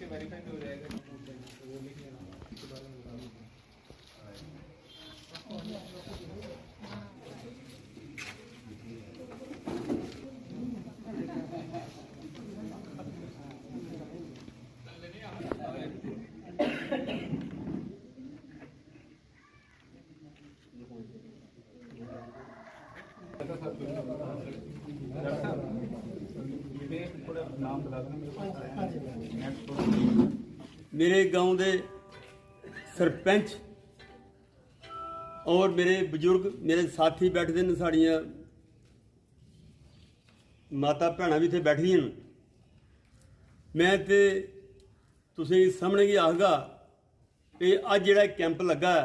Verify हो जाएगा। मेरे गांव के सरपंच और मेरे बजुर्ग मेरे साथी बैठते हैं, साड़ियाँ माता भैन भी इतने बैठी हैं। मैं तो तुसें सामने ही आखगा कि अज जिहड़ा कैंप लगा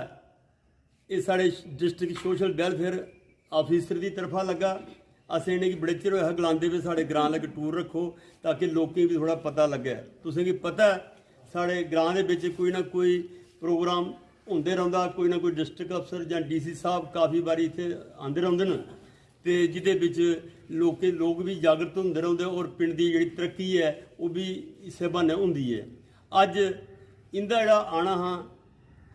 ये साढ़े डिस्ट्रिक्ट सोशल वेलफेयर ऑफिसर की तरफा लगा। असें इन्हें बड़े चिर होया गलांदे भी साढ़े ग्रां लगे टूर रखो ताकि लोकें भी थोड़ा पता लगे। तुसें पता है साढ़े ग्रां दे विच कोई ना कोई प्रोग्राम होंदे रहिंदा, कोई ना कोई डिस्ट्रिक्ट अफसर जां डीसी साहब काफ़ी बारी इत्थे आंदे रहिंदे न ते जिहदे विच लोग भी जागृत होंदे रहिंदे और पिंड दी जिहड़ी तरक्की है वो भी इस्से बहाने होंदी है। अज इंदा जिहड़ा आना हा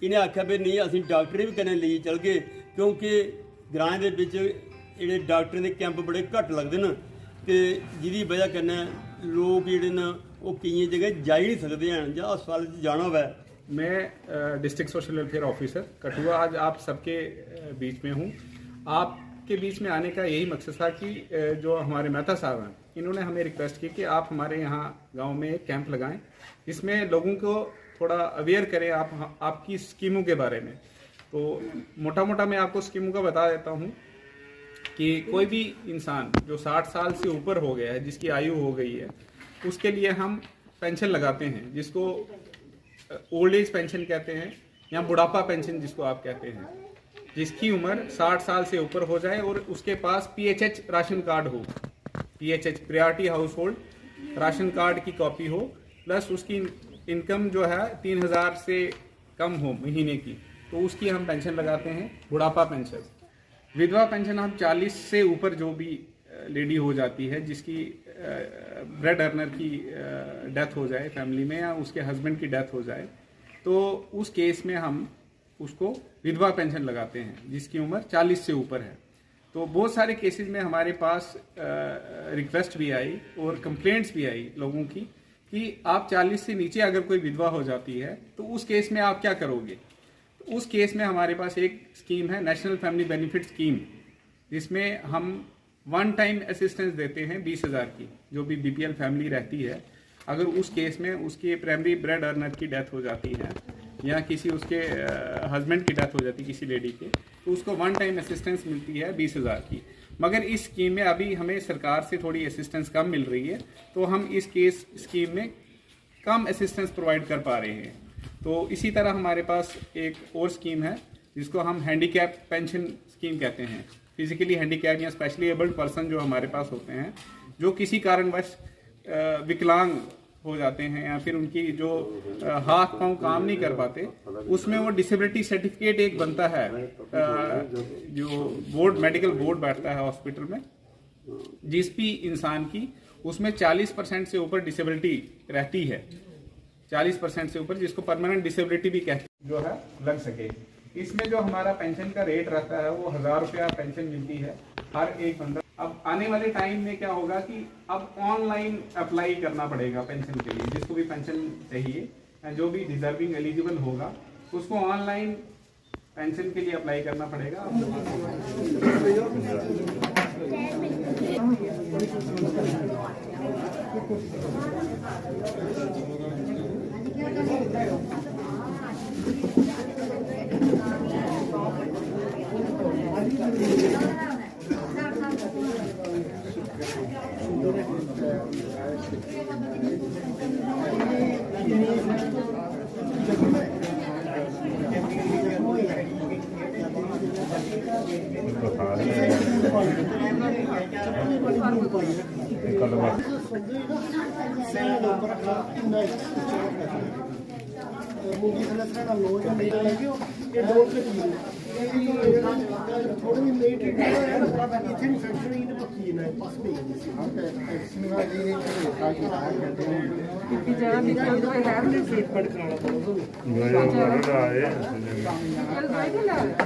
इन्हें आख्या भी नहीं असीं डॉक्टरें भी कन्नै लेइयै चल गए क्योंकि ग्रां दे विच जिहड़े डॉक्टरें दे कैंप बड़े घट लगदे न ते जिहदी वजह कन्नै लोग जिहड़े न वो कई जगह जा ही नहीं सकते हैं जां अस्पताल जाना होवे। मैं district social welfare officer Kathua आज आप सबके बीच में हूँ। आपके बीच में आने का यही मकसद था कि जो हमारे मेहता साहब हैं इन्होंने हमें रिक्वेस्ट की कि आप हमारे यहाँ गांव में एक कैंप लगाएं, इसमें लोगों को थोड़ा अवेयर करें आपकी स्कीमों के बारे में। तो मोटा मोटा मैं आपको स्कीमों का बता देता हूँ कि कोई भी इंसान जो 60 साल से ऊपर हो गया है, जिसकी आयु हो गई है, उसके लिए हम पेंशन लगाते हैं जिसको ओल्ड एज पेंशन कहते हैं या बुढ़ापा पेंशन जिसको आप कहते हैं। जिसकी उम्र 60 साल से ऊपर हो जाए और उसके पास PHH राशन कार्ड हो, PHH priority house hold ration card की कॉपी हो, प्लस उसकी इनकम जो है 3000 से कम हो महीने की, तो उसकी हम पेंशन लगाते हैं बुढ़ापा पेंशन। विधवा पेंशन हम 40 से ऊपर जो भी लेडी हो जाती है जिसकी ब्रेड अर्नर की डेथ हो जाए फैमिली में या उसके हस्बैंड की डेथ हो जाए, तो उस केस में हम उसको विधवा पेंशन लगाते हैं जिसकी उम्र 40 से ऊपर है। तो बहुत सारे केसेस में हमारे पास रिक्वेस्ट भी आई और कंप्लेंट्स भी आई लोगों की कि आप 40 से नीचे अगर कोई विधवा हो जाती है तो उस केस में आप क्या करोगे। तो उस केस में हमारे पास एक स्कीम है नेशनल फैमिली बेनिफिट स्कीम, जिसमें हम वन टाइम असिस्टेंस देते हैं 20,000 की। जो भी BPL फैमिली रहती है, अगर उस केस में उसके प्राइमरी ब्रेड अर्नर की डेथ हो जाती है या किसी उसके हस्बैंड की डेथ हो जाती है किसी लेडी के, तो उसको वन टाइम असिस्टेंस मिलती है 20,000 की। मगर इस स्कीम में अभी हमें सरकार से थोड़ी असिस्टेंस कम मिल रही है, तो हम इस स्कीम में कम असिस्टेंस प्रोवाइड कर पा रहे हैं। तो इसी तरह हमारे पास एक और स्कीम है जिसको हम हैंडीकैप पेंशन स्कीम कहते हैं। फिजिकली हैंडीकैप या स्पेशली एबल्ड पर्सन जो हमारे पास होते हैं, जो किसी कारणवश विकलांग हो जाते हैं या फिर उनकी जो हाथ पांव काम नहीं कर पाते, उसमें वो डिसेबिलिटी सर्टिफिकेट एक बनता है, जो मेडिकल बोर्ड बैठता है हॉस्पिटल में, जिस भी इंसान की उसमें 40% से ऊपर डिसेबिलिटी रहती है, 40% से ऊपर, जिसको परमानेंट डिसेबिलिटी भी कहते हैं, जो है लग सके। इसमें जो हमारा पेंशन का रेट रहता है वो 1000 रुपया पेंशन मिलती है हर एक बंदा। अब आने वाले टाइम में क्या होगा कि अब ऑनलाइन अप्लाई करना पड़ेगा पेंशन के लिए। जिसको भी पेंशन चाहिए, जो भी डिजर्विंग एलिजिबल होगा, उसको ऑनलाइन पेंशन के लिए अप्लाई करना पड़ेगा। सुनते ही ना सैन ऊपर रखना इतना ऊंचा रखना मूंगी थले सैन लोड जो नहीं लगे ये डोल के पी थोड़ी भी लेट है ना इतनी इन्फेक्शन ही पक्की है पास में सिंगा जी ने देखा कि इतनी जगह निकल तो है नहीं ट्रीटमेंट कराना पड़ेगा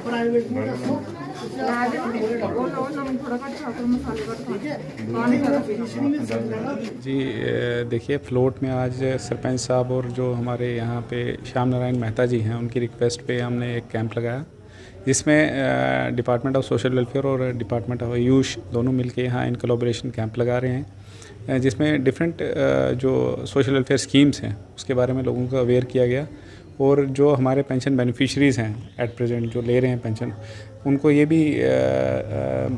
प्राइवेट में रखो जी देखिए, फ्लोट में आज सरपंच साहब और जो हमारे यहाँ पे श्याम नारायण मेहता जी हैं, उनकी रिक्वेस्ट पे हमने एक कैंप लगाया, जिसमें डिपार्टमेंट ऑफ सोशल वेलफेयर और डिपार्टमेंट ऑफ आयुष दोनों मिलके यहाँ इन कोलैबोरेशन कैंप लगा रहे हैं, जिसमें डिफरेंट जो सोशल वेलफेयर स्कीम्स हैं उसके बारे में लोगों को अवेयर किया गया। और जो हमारे पेंशन बेनिफिशरीज़ हैं एट प्रेजेंट जो ले रहे हैं पेंशन, उनको ये भी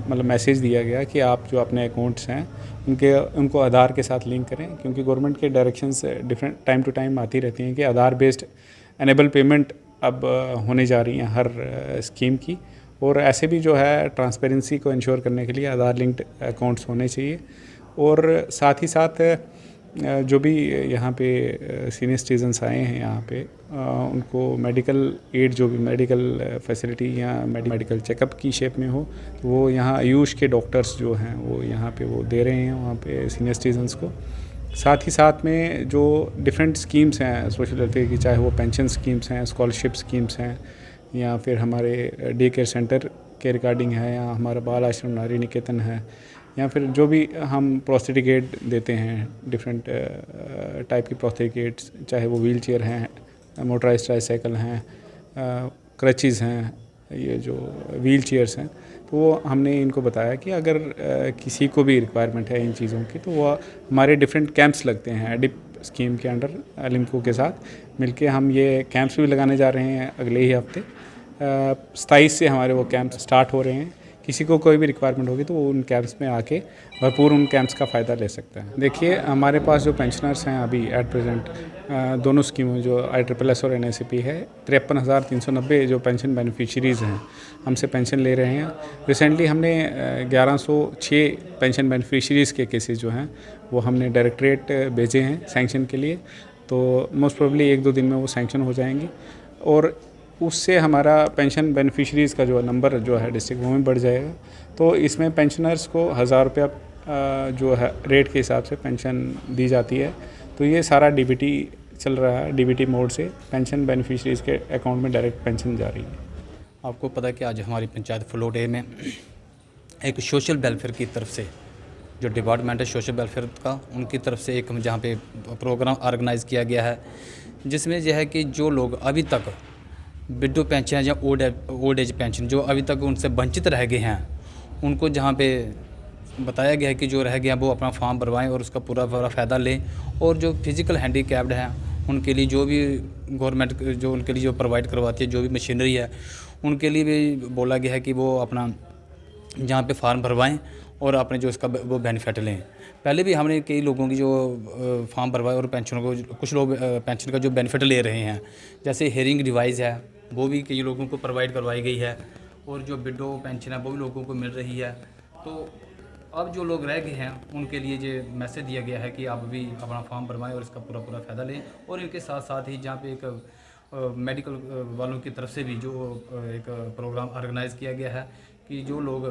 मतलब मैसेज दिया गया कि आप जो अपने अकाउंट्स हैं उनको आधार के साथ लिंक करें, क्योंकि गवर्नमेंट के directions different time to time आती रहती हैं कि आधार बेस्ड एनेबल पेमेंट अब होने जा रही हैं हर स्कीम की। और ऐसे भी जो है ट्रांसपेरेंसी को इंश्योर करने के लिए आधार लिंक्ड अकाउंट्स होने चाहिए। और साथ ही साथ जो भी यहाँ पे सीनियर सिटीजन्स आए हैं यहाँ पे उनको मेडिकल एड, जो भी मेडिकल फैसिलिटी या मेडिकल चेकअप की शेप में हो, तो वो यहाँ आयुष के डॉक्टर्स जो हैं वो यहाँ पे वो दे रहे हैं वहाँ पे सीनियर सिटीजन्स को। साथ ही साथ में जो डिफरेंट स्कीम्स हैं सोशल वेलफेयर की, चाहे वो पेंशन स्कीम्स हैं, स्कॉलरशिप स्कीम्स हैं, या फिर हमारे डे केयर सेंटर के रिगार्डिंग है, या हमारा बाल आश्रम नारी निकेतन है, या फिर जो भी हम प्रोस्थेटिक एड देते हैं, डिफरेंट टाइप की प्रोस्थेटिक एड्स, चाहे वो व्हील चेयर हैं, मोटराइज्ड ट्राईसाइकिल हैं, क्रचेज़ हैं, ये जो व्हील चेयर्स हैं, तो वो हमने इनको बताया कि अगर किसी को भी रिक्वायरमेंट है इन चीज़ों की, तो वो हमारे डिफरेंट कैंप्स लगते हैं एडिप स्कीम के अंडर लिम्को के साथ मिलके हम ये कैंप्स भी लगाने जा रहे हैं अगले ही हफ्ते। 27 से हमारे वो कैंप्स स्टार्ट हो रहे हैं। किसी को कोई भी रिक्वायरमेंट होगी तो वो उन कैंप्स में आके भरपूर उन कैंप्स का फ़ायदा ले सकता है। देखिए, हमारे पास जो पेंशनर्स हैं अभी एट प्रेजेंट दोनों स्कीमों जो ISSS और NSAP है, 53,390 जो पेंशन बेनिफिशरीज़ हैं हमसे पेंशन ले रहे हैं। रिसेंटली हमने 1106 पेंशन बेनिफिशरीज़ के केसेस जो हैं वो हमने डायरेक्टरेट भेजे हैं सैंक्शन के लिए, तो मोस्ट प्रोबेबली 1-2 दिन में वो सैंक्शन हो जाएंगी। और उससे हमारा पेंशन बेनिफिशरीज़ का जो नंबर जो है डिस्ट्रिक्ट वो में बढ़ जाएगा। तो इसमें पेंशनर्स को 1000 रुपया जो है रेट के हिसाब से पेंशन दी जाती है। तो ये सारा DBT चल रहा है, DBT मोड से पेंशन बेनिफिशरीज़ के अकाउंट में डायरेक्ट पेंशन जा रही है। आपको पता है कि आज हमारी पंचायत फ्लोट ए में एक सोशल वेलफेयर की तरफ से जो डिपार्टमेंट है सोशल वेलफेयर का, उनकी तरफ से एक जहाँ पे प्रोग्राम ऑर्गेनाइज़ किया गया है, जिसमें यह है कि जो लोग अभी तक विडो पेंशन या ओल्ड एज पेंशन जो अभी तक उनसे वंचित रह गए हैं, उनको जहाँ पे बताया गया है कि जो रह गया वो अपना फॉर्म भरवाएं और उसका पूरा फ़ायदा लें। और जो फिज़िकल हैंडीकैप्ड हैं उनके लिए जो भी गवर्नमेंट जो उनके लिए जो प्रोवाइड करवाती है जो भी मशीनरी है, उनके लिए भी बोला गया है कि वो अपना जहाँ पे फॉर्म भरवाएं और अपने जो इसका वो बेनिफिट लें। पहले भी हमने कई लोगों की जो फॉर्म भरवाए और पेंशन को कुछ लोग पेंशन का जो बेनिफिट ले रहे हैं, जैसे हेयरिंग डिवाइस है वो भी कई लोगों को प्रोवाइड करवाई गई है, और जो विडो पेंशन है वो भी लोगों को मिल रही है। तो अब जो लोग रह गए हैं उनके लिए ये मैसेज दिया गया है कि आप भी अपना फॉर्म भरवाएं और इसका पूरा फ़ायदा लें। और इनके साथ साथ ही जहाँ पे एक मेडिकल वालों की तरफ से भी जो एक प्रोग्राम ऑर्गेनाइज़ किया गया है कि जो लोग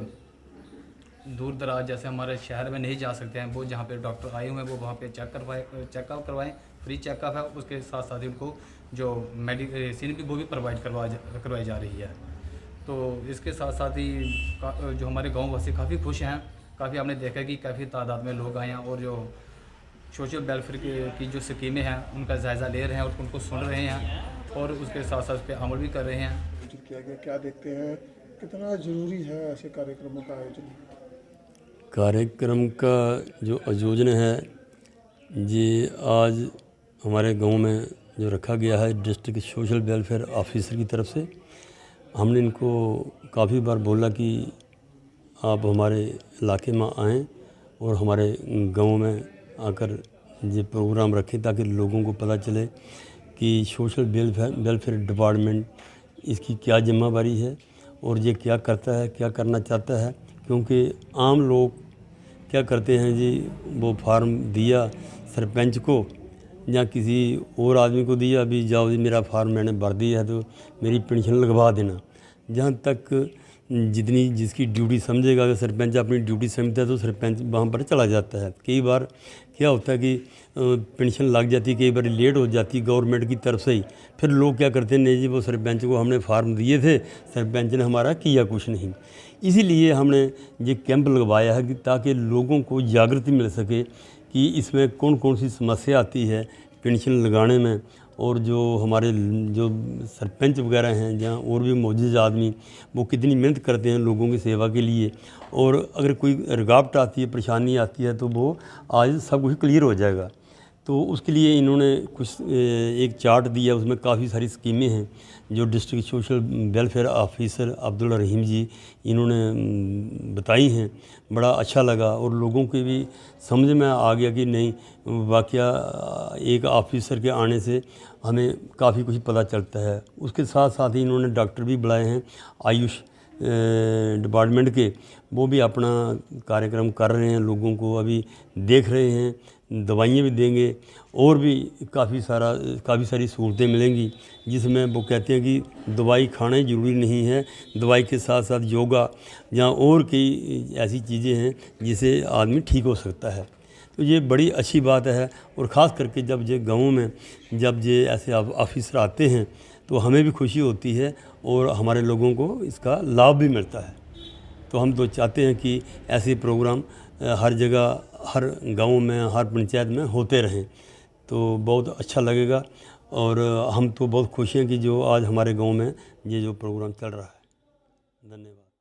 दूर दराज जैसे हमारे शहर में नहीं जा सकते हैं, वो जहाँ पे डॉक्टर आए हुए हैं वो वहाँ पे चेकअप करवाएं, फ्री चेकअप है। उसके साथ साथ ही उनको जो मेडिसिन भी वो भी प्रोवाइड करवाई जा रही है। तो इसके साथ साथ ही जो हमारे गाँव वासी काफ़ी खुश हैं, काफ़ी आपने देखा कि काफ़ी तादाद में लोग आए हैं और जो सोशल वेलफेयर की जो स्कीमें हैं उनका जायज़ा ले रहे हैं और उनको सुन रहे हैं और उसके साथ साथ उस पर अमल भी कर रहे हैं। किया गया, क्या देखते हैं कितना ज़रूरी है ऐसे कार्यक्रमों का आयोजन? कार्यक्रम का जो आयोजन है ये आज हमारे गांव में जो रखा गया है डिस्ट्रिक्ट सोशल वेलफेयर ऑफिसर की तरफ से। हमने इनको काफ़ी बार बोला कि आप हमारे इलाके में आएँ और हमारे गांव में आकर ये प्रोग्राम रखें ताकि लोगों को पता चले कि सोशल वेलफेयर डिपार्टमेंट इसकी क्या जिम्मेदारी है और ये क्या करता है, क्या करना चाहता है। क्योंकि आम लोग क्या करते हैं जी, वो फार्म दिया सरपंच को या किसी और आदमी को दिया, अभी जाओ जी मेरा फार्म मैंने भर दिया है तो मेरी पेंशन लगवा देना। जहाँ तक जितनी जिसकी ड्यूटी समझेगा, अगर सरपंच अपनी ड्यूटी समझता है तो सरपंच वहाँ पर चला जाता है। कई बार क्या होता है कि पेंशन लग जाती है, कई बार लेट हो जाती है गवर्नमेंट की तरफ से ही, फिर लोग क्या करते हैं, नहीं जी वो सरपंच को हमने फार्म दिए थे, सरपंच ने हमारा किया कुछ नहीं। इसीलिए हमने ये कैंप लगवाया है कि ताकि लोगों को जागृति मिल सके कि इसमें कौन कौन सी समस्या आती है पेंशन लगाने में, और जो हमारे जो सरपंच वगैरह हैं या और भी मौजूद आदमी वो कितनी मेहनत करते हैं लोगों की सेवा के लिए, और अगर कोई रुकावट आती है, परेशानी आती है तो वो आज सब कुछ क्लियर हो जाएगा। तो उसके लिए इन्होंने कुछ एक चार्ट दिया, उसमें काफ़ी सारी स्कीमें हैं जो district social welfare officer Abdul Rahim ji इन्होंने बताई हैं। बड़ा अच्छा लगा और लोगों के भी समझ में आ गया कि नहीं वाकया एक ऑफिसर के आने से हमें काफ़ी कुछ पता चलता है। उसके साथ साथ ही इन्होंने डॉक्टर भी बुलाए हैं आयुष डिपार्टमेंट के, वो भी अपना कार्यक्रम कर रहे हैं, लोगों को अभी देख रहे हैं, दवाइयाँ भी देंगे और भी काफ़ी सारी सहूलतें मिलेंगी, जिसमें वो कहते हैं कि दवाई खाना ही ज़रूरी नहीं है, दवाई के साथ साथ योगा या और कई ऐसी चीज़ें हैं जिससे आदमी ठीक हो सकता है। तो ये बड़ी अच्छी बात है, और ख़ास करके जब ये गाँवों में जब ये ऐसे ऑफिसर आते हैं तो हमें भी खुशी होती है और हमारे लोगों को इसका लाभ भी मिलता है। तो हम तो चाहते हैं कि ऐसे प्रोग्राम हर जगह, हर गांव में, हर पंचायत में होते रहें, तो बहुत अच्छा लगेगा। और हम तो बहुत खुश हैं कि जो आज हमारे गांव में ये जो प्रोग्राम चल रहा है। धन्यवाद।